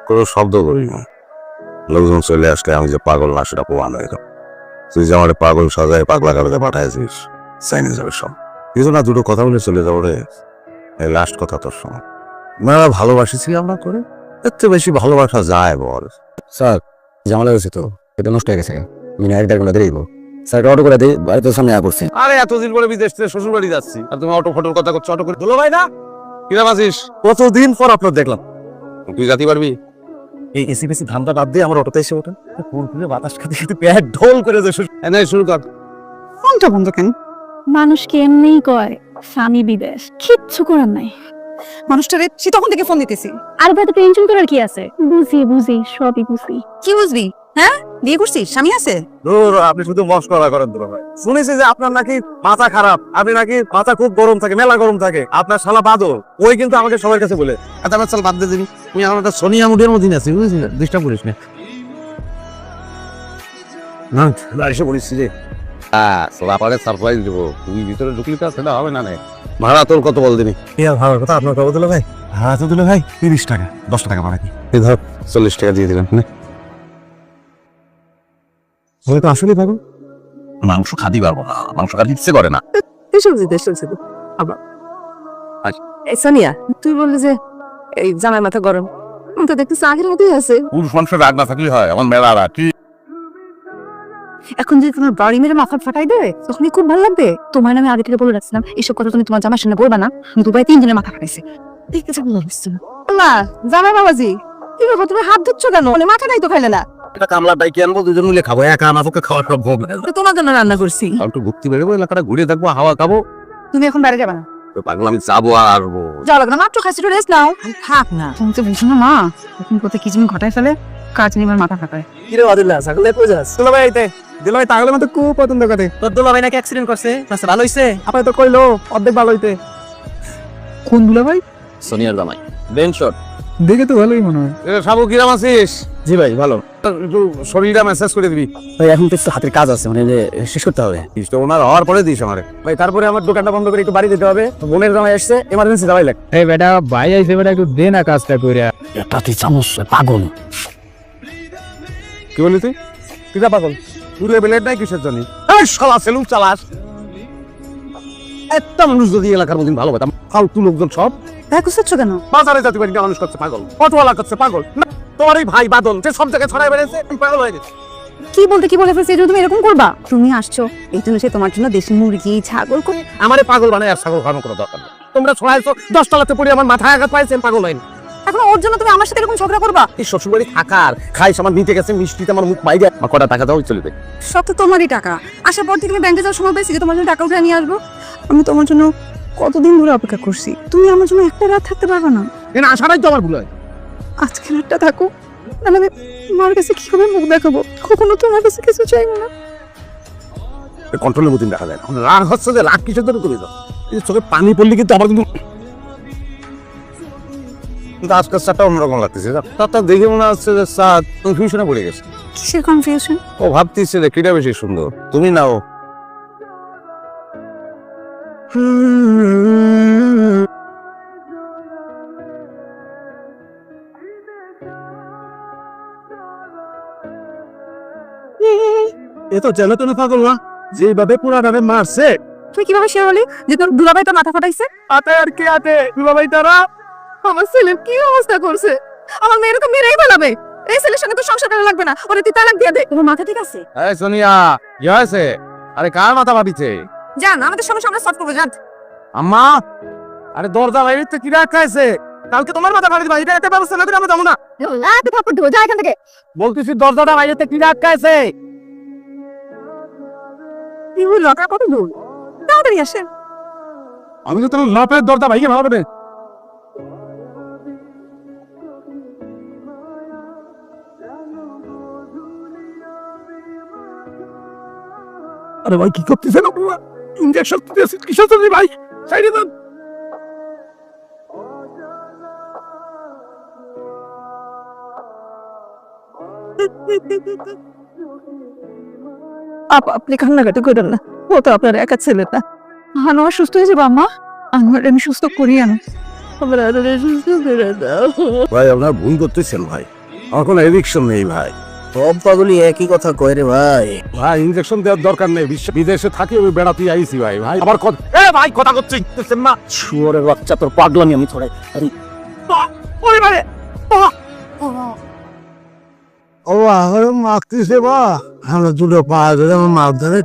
কোনো শব্দ করি না। লোকজন চলে আসলে আমি যে পাগল না সেটা প্রমাণ হয়ে গেল। তুই যে আমার পাগল সাজায় পাগলা কাটাতে পাঠাইছিস চাইনি যাবে সব কিছু না, দুটো কথা বলে চলে যাবো রে। এই লাস্ট কথা তোর সঙ্গে মেলা ভালোবাসিছি আমরা করে, এর চেয়ে বেশি ভালোবাসা যায় বল? স্যার জামালা হয়েছে তো, এটা নষ্ট হয়ে গেছে। মিনিট দেড় ঘন্টা দেরিব স্যার, অটো করে দিই, বাড়িতে সামনে করছে। আরে এতদিন পরে বিদেশ থেকে শ্বশুর বাড়ি যাচ্ছি আর তুমি অটো ফটোর কথা করছো। অটো করে ধুলো ভাই না কিরাম আছিস? কতদিন পর আপনার দেখলাম। তুই যাতে পারবি? এই এসি বেসি ধান্দা বাদ দিয়ে আমার অটোতে এসে ওঠেন, পুরপুরে বাতাস খেতে খেতে পেট ঢোল করে যে শুরু কর। ফোনটা বন্ধ কেন? মানুষকে এমনিই কয় স্বামী বিদেশ, কিচ্ছু করার নাই। মানুষটারে সে তখন থেকে ফোন দিতেছি। আর এত টেনশন করার কি আছে? বুঝি সবই বুঝি। কি বুঝবি? হ্যাঁ, বিয়ে করছিস? স্বামী আছে? ধুর, আপনি শুধু মস্করা করেন দুলো ভাই। শুনেছি যে আপনার নাকি মাথা খারাপ, আপনি নাকি মাথা খুব গরম থাকে, মেলা গরম থাকে। আপনার শালা বাদল, ওই কিন্তু আমাকে সবার কাছে বলে আচ্ছা আমার চাল বাদ দিয়ে দিবি। তুমি আমার একটা সোনিয়া মুডের মধ্যে আছি, বুঝেছি না? ডিস্টার্ব করিস না। না এসে বলিস রে। সোলাপারে সারপ্রাইজ দেবো, তুই ভিতরে ঢুকলি তো সেটা হবে না। ভাড়া তোর কত বল দিনি? ভাড়ার কথা আপনার কত দিল ভাই? ভাড়া তো দিল ভাই 30 টাকা, 10 টাকা ভাড়া কি? এই ধর 40 টাকা দিয়ে দিলাম। বলে তো আসলে পাগল, মাংস খাদি পারবো না, মাংস খাদি ইচ্ছে করে না। সোনিয়া, তুই বললি যে এই জামাই মাথা গরম, আমি তো দেখতেছি আগের মতোই আছে। পুরুষ মানুষের রাগ না থাকলে হয়, আমার মেলা রাগ। এখন যদি তোমার বাড়ি মেরে মাথা ফাটাই দেয় তখনই খুব ভালো লাগবে। তোমার নামে আগে থেকে বলে রাখছিলাম এইসব কথা তুমি তোমার জামার সামনে বলবা না। দুবাই 3 জনের মাথা ফাটাইছে, দেখতে চাই ভালো লাগছে না। আল্লাহ, জামাই বাবাজি কি ব্যাপার, তুমি হাত ধুচ্ছ কেন? মানে মাথা নাই তো খাইলে না? এটা কামলা ডাইকে আনবো, দুজন মিলে খাবো, একা আমাকে খাওয়ার সব ভোগ। তো তোমার জন্য রান্না করছি। একটু ঘুরতে বেরোবো, এলাকাটা ঘুরে দেখবো, হাওয়া খাবো। তুমি এখন বাইরে যাবে না? পাগল আমি যাবো আর আসবো। যাও লাগবে না, মাত্র খাইছি, একটু রেস্ট নাও। থাক না, তুমি তো বুঝো না মা, এখন কোথায় কি তুমি ঘটাই ফেলে, কাজ নিয়ে আমার মাথা ফাটায়। কিরে আদিল্লাহ, ছাগলে কই যাস? দুলা ভাই আইতে দিলা ভাই তাহলে মতো খুব পছন্দ করে। তোর দুলা ভাই নাকি অ্যাক্সিডেন্ট করছে, আচ্ছা ভালো হইছে? আপনি তো কইলো অর্ধেক ভালো হইতে। কোন দুলা ভাই? সোনিয়ার জামাই বেন শট। দেখে তো ভালোই মনে হয়। সাবু কিরাম আছিস? জি ভাই ভালো। একটু শরীরটা মেসেজ করে দিবি ভাই, এখন তো একটু হাতের কাজ আছে, মানে যে শেষ করতে হবে। ওনার হওয়ার পরে দিস আমারে। ভাই তারপরে আমার দোকানটা বন্ধ করে একটু বাড়ি যেতে হবে, বোনের জামাই আসছে, এমার্জেন্সি যাওয়াই লাগে। এই বেটা ভাই আইছে, বেটা একটু দে না কাজটা কইরা। এটা তুই চামচ পাগল। কি বলি তুই? তুই পাগল? দূরে বেলেট নাই কিসের জন্য? এই শালা সেলুন চালাস। এত মানুষ যদি এলাকার মধ্যে ভালো পেতাম, ফালতু লোকজন সব তাই কুসাচ্ছ কেন? বাজারে জাতি বাড়িতে মানুষ করছে পাগল, অটোওয়ালা করছে পাগল। না, তোমার এই ভাই বাদল যে সব জায়গায় ছড়াই বেড়েছে, আমি পাগল হয়ে গেছি। কি বলতে কি বলে ফেলছি, এই জন্য তুমি এরকম করবা? তুমি আসছো এই জন্য সে তোমার জন্য দেশি মুরগি ছাগল করে আমারে পাগল বানায় আর ছাগল খাওয়ানো কোনো দরকার নেই। তোমরা ছড়াইছো 10 তলাতে পড়ে আমার মাথায় আঘাত পাইছে, আমি পাগল হইনি। এখন ওর জন্য তুমি আমার সাথে এরকম ঝগড়া করবা? এই শ্বশুরবাড়ি থাকার খাইস আমার নিতে গেছে মিষ্টিতে আমার মুখ মাইরে আমার কটা টাকা দাও চলবে। সব তো তোমারই টাকা। আসার পর থেকে আমি ব্যাংকে যাওয়ার সময় পেয়েছি যে তোমার জন্য টাকা উঠে নিয়ে আসবো। আমি তোমার জন্য কতদিন ধরে অপেক্ষা করছি, তুমি আমার জন্য একটা রাত থাকতে পারবে না? এখানে আসাটাই তো আমার ভুল হয়। আজকে রাতটা থাকো, নাহলে আমি মার কাছে কিভাবে মুখ দেখাবো? কখনো তোমার কাছে কিছু চাইবো না। কন্ট্রোলের মতন দেখা যায় না। রাগ হচ্ছে যে রাগ কিসের জন্য করে দাও? এই চোখে পানি পড়লে কিন্তু আমার কিন্তু আজকের চারটা অন্যরকম লাগতেছে। তারটা দেখে মনে হচ্ছে যে চাঁদ কনফিউশনে পড়ে গেছে। কিসের কনফিউশন? ও ভাবতেছে যে কিটা বেশি সুন্দর, তুমি নাও। এ তো যেন তেন পাগল না, যেভাবে পুরা নামে মারছে। তুই কিভাবে শেয়ার হলি যে তোর দুলাভাই তোর মাথা ফাটাইছে? আতে আর কে আতে দুলা ভাই তারা। আমার ছেলের কি অবস্থা করছে? আমার মেয়ের তো মেরেই ফেলাবে। এই ছেলের সঙ্গে তো সংসার করা লাগবে না, ওরে তুই তালাক দিয়ে দে। তোমার মাথা ঠিক আছে? এই সোনিয়া, কি হয়েছে? আরে কার মাথা ভাবিছে? জান, আমাদের সমস্যা আমরা সলভ করবো, জান। আম্মা, আরে দরজা বাইরে তো কি রাখ খাইছে? কালকে তোমার মাথা ভাবি দিবা, এটা একটা ব্যবস্থা না করে আমরা যাবো না। তুই থাপ্পড় দেবো, যা এখান থেকে। বলতেছি দরজাটা বাইরে কি রাখ খাইছে? কি হলো? আপনার কত দূর? তাড়াতাড়ি আসেন। আমি তো তোমার লাপের দরজা ভাইকে ভালো করে। আরে ভাই কি করতেছেন আপনারা? ইনজেকশন দিতেছেন কিসের জন্য ভাই? সাইডে দেন। আপনি কান্নাকাটি করেন না, ও তো আপনার একা ছেলে না। আনোয়ার সুস্থ হয়ে যাবো আম্মা, আনোয়ার আমি সুস্থ করি আনো। আমার আদরে সুস্থ করে দাও। ভাই আপনার ভুল করতেছেন ভাই, আমার কোনো এডিকশন নেই ভাই। সব পাগলি একই কথা কয় রে ভাই। ভাই ইনজেকশন দেওয়ার দরকার নেই, বিদেশে থাকি আমি বেড়াতে আইছি ভাই। ভাই আবার কথা ভাই কথা করছেন না। শুয়োরের বাচ্চা, তোর পাগলামি আমি ছড়াই। আরে ও আমার মারতেছে বা আমরা দুটো পা ধরে আমার মাছ ধরে।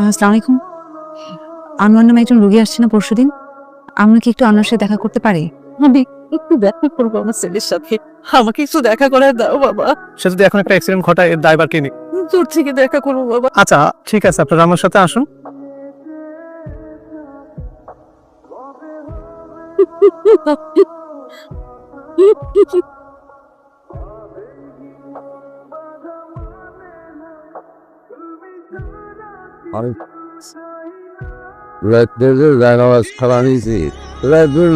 আসসালামু আলাইকুম। আমার নামে একজন রোগী আসছে না পরশুদিন, আমরা কি একটু আপনার সাথে দেখা করতে পারি? আমি একটু দেখা করবো আমার ছেলের সাথে, আমাকে একটু দেখা করে দাও বাবা। সে যদি এখন একটা অ্যাক্সিডেন্ট ঘটায় এর দায়বার কে নিক? দূর থেকে দেখা করবো বাবা। আচ্ছা ঠিক আছে, আপনারা আমার সাথে আসুন। নামাজ খাওয়া নিয়েছি,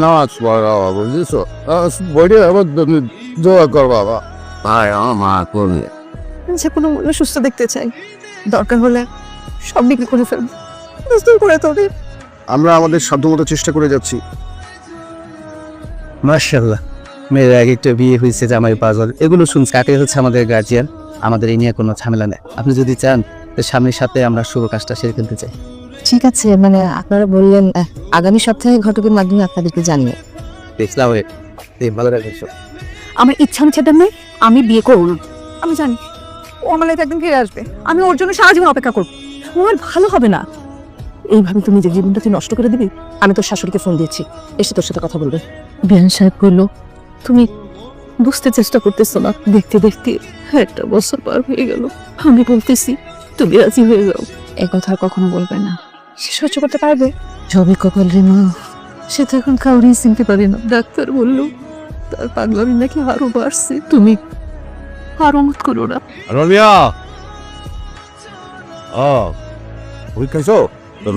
নামাজ পড়া বুঝেছো, বইটা আবার দোয়া কর বাবা। ভাই আমার মা করবে যে কোনো মূল্যে সুস্থ দেখতে চাই, দরকার হলে সব বিক্রি করে ফেলবো, সুস্থ করে তোদের। আমরা আমাদের সাধ্যমতো চেষ্টা করে যাচ্ছি। মাশাআল্লাহ, মেয়ের এক একটা বিয়ে হয়েছে, জামাই পাগল, এগুলো শুনছে। কাকে হচ্ছে আমাদের গার্জিয়ান, আমাদের এই নিয়ে কোনো ঝামেলা নেই। আপনি যদি চান তো সামনের সপ্তাহে আমরা শুভ কাজটা সেরে ফেলতে চাই। ঠিক আছে, মানে আপনারা বললেন আগামী সপ্তাহে ঘটকের মাধ্যমে আপনাদেরকে জানিয়ে। দেখলাম ভালো রাখবেন। আমার ইচ্ছা অনুচ্ছেদ নেই, আমি বিয়ে করবো না। আমি জানি ও আমার লাইফে একদিন ফিরে আসবে, আমি ওর জন্য সারা জীবন অপেক্ষা করবো। ও আর ভালো হবে না। এইভাবে তুমি যে জীবনটা তুই নষ্ট করে দিবি। আমি তোর শাশুড়িকে ফোন দিয়েছি, এসে তোর সাথে কথা বলবে। বিয়ান সাহেব বললো তুমি বুঝতে চেষ্টা করতেছো না, দেখতে দেখতে একটা বছর পার হয়ে গেল। আমি বলতেছি তুমি রাজি হয়ে যাও। এ কথা আর কখনো বলবে না। সে সহ্য করতে পারবে? যবে কপাল রে মা, সে তো এখন কাউরি চিনতে পারে না। ডাক্তার বললো তার পাগলামি নাকি আরো বাড়ছে। তুমি আরো মত করো না। রমিয়া, ওই খাইছো?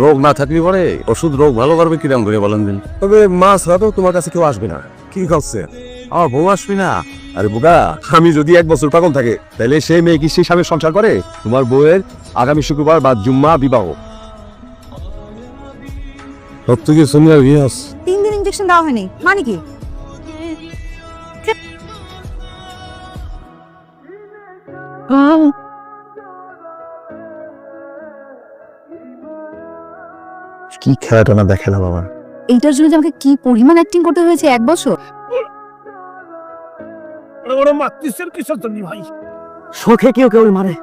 রোগ না থাকলে পরে ওষুধ রোগ ভালো করবে কিরম করে বলেন দিন। তবে মা ছাড়া তো তোমার কাছে কেউ আসবে না। কি খাচ্ছে? আমার বউ আসবে না? আরে বোকা, আমি যদি 1 বছর পাগল থাকে তাহলে সেই মেয়ে কি সেই স্বামীর সংসার করে? তোমার বউয়ের আগামী শুক্রবার বা জুম্মা বিবাহ। সব থেকে শুনে বিয়াস 3 দিন ইনজেকশন দেওয়া হয়নি, মানে কি? কি খেলাটা না দেখালাম আমার। এইটার জন্য যে আমাকে কি পরিমাণ অ্যাক্টিং করতে হয়েছে 1 বছর। ওরা মারতেছেন কিসের জন্য ভাই? শোকে কেউ কেউ মারে,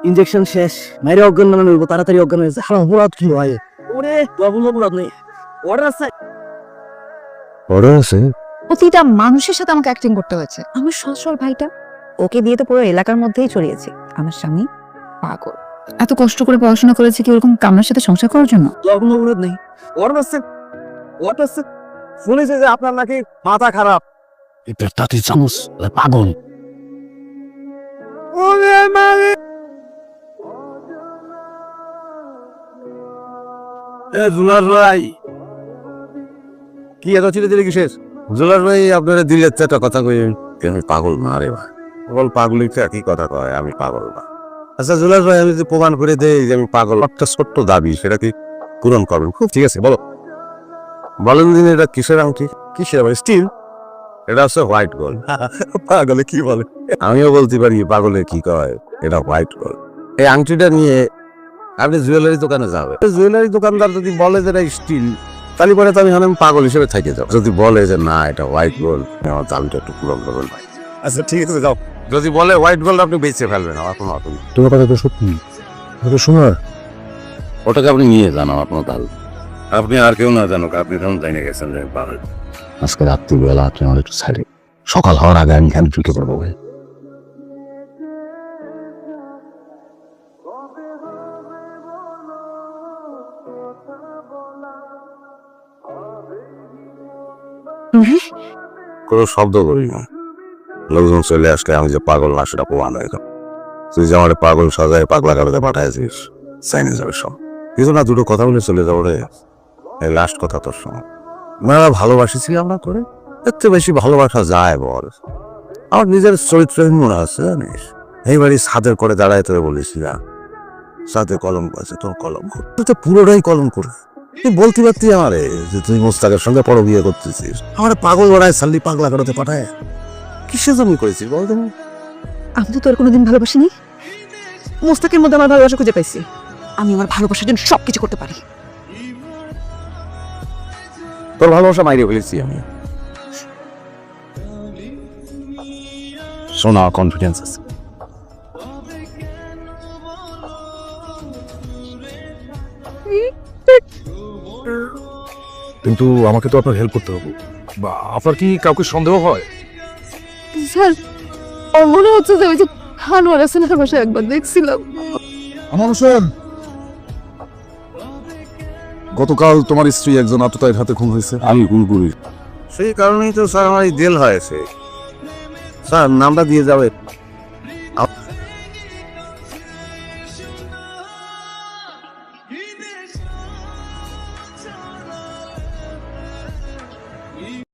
ইনজেকশন শেষ, মেরে অজ্ঞান বানানো হইব, তাড়াতাড়ি অজ্ঞান হয়ে যায়। অপরাধ কি ভাই? ওরে বাবু অপরাধ নেই, অর্ডার আছে। অর্ডার আছে? প্রতিটা মানুষের সাথে আমাকে অ্যাক্টিং করতে হয়েছে। আমার সসল ভাইটা, ওকে দিয়ে তো পুরো এলাকার মধ্যেই ছড়িয়েছে আমার স্বামী পাগল। এত কষ্ট করে পড়াশোনা করেছে কি ওরকম কামনার সাথে সংসার করার জন্য? কোনো অপরাধ নেই, অর্ডার আছে, অর্ডার আছে। শুনেছে যে আপনার নাকি মাথা খারাপ। এটা তাতে চামচ পাগল। জুলার ভাই, কি এত চিলে দিলে কিসের? জুলার ভাই আপনারা দিলে একটা কথা কই, আমি পাগল না রে ভাই। পাগল পাগলিক একই কথা কয়, আমি পাগল না। আচ্ছা জুলার ভাই, আমি যে প্রমাণ করে দেই যে আমি পাগল, একটা ছোট্ট দাবি, সেটা কি পূরণ করবেন? খুব ঠিক আছে, বলো। বলেন দিন এটা কিসের আংটি? কিসের আবার স্টিল? এটা হচ্ছে হোয়াইট গোল্ড। পাগলে কি বলে? আমিও বলতে পারি পাগলে কি কয়, এটা হোয়াইট গোল্ড। এই আংটিটা নিয়ে আপনি জুয়েলারি দোকানে যাবে, জুয়েলারি দোকানদার যদি বলে যে এটা স্টিল, তাহলে পরে তো আমি পাগল হিসেবে থেকে যাবো। যদি বলে যে না এটা হোয়াইট গোল্ড, আমার দামটা একটু পূরণ করবেন ভাই। আচ্ছা ঠিক আছে, যাও। যদি বলে হোয়াইট গোল্ড, আপনি বেঁচে ফেলবেন। আমার কোনো অসুবিধা নেই। তোমার কথা তো সত্যি, শোনার ওটাকে আপনি নিয়ে যান আপনার দাল। আপনি আর কেউ না জানুক, আপনি তখন জানিয়ে গেছেন যে পাগল। আজকে রাত্রিবেলা আপনি আমার একটু ছাড়ে, সকাল হওয়ার আগে আমি এখানে ঢুকে পড়বো ভাই। কোনো শব্দ করি না, লোকজন চলে আসলে আমি যে পাগল না সেটা প্রমাণ হয়ে গেল। তুই যে আমার পাগল সাজায় পাগলা কাটাতে পাঠাইছিস, চাইনি যাবে সব কিছু না, দুটো কথা বলে চলে যাবো রে। এই লাস্ট কথা তোর সঙ্গে, মেয়েরা ভালোবাসিছি আমরা করে, এর চেয়ে বেশি ভালোবাসা যায় বল? আমার নিজের চরিত্রহীন মনে আছে জানিস। এই বাড়ি ছাদের করে দাঁড়ায় তোরে বলিস না, ছাদে কলম আছে, তোর কলম তুই তো পুরোটাই কলম করে। তুই বলতে পারতি আমারে যে তুই মোস্তাকের সঙ্গে পর বিয়ে করতেছিস, আমার পাগল বাড়ায় সাল্লি পাগলা কাটাতে পাঠায়, কিসের জন্য করেছিস বল তুমি? আমি তো তোর কোনোদিন ভালোবাসিনি। মোস্তাকের মধ্যে আমার ভালোবাসা খুঁজে পাইছি। আমি আমার ভালোবাসার জন্য সবকিছু করতে পারি। তোর ভালোবাসা মাইরে ফেলেছি আমি। শোনা, কনফিডেন্স আছে। কিন্তু আমাকে তো আপনার হেল্প করতে হবে। বা আপনার কি কাউকে সন্দেহ হয়? স্যার, আমার মনে হচ্ছে যে ওই যে আনোয়ার হাসানের বাসায় একবার দেখছিলাম। আমার হোসেন, গতকাল তোমার স্ত্রী একজন আততায়ীর হাতে খুন হয়েছে। আমি ভুল করি, সেই কারণেই তো স্যার আমার এই জেল হয়েছে। স্যার নামটা দিয়ে যাবে।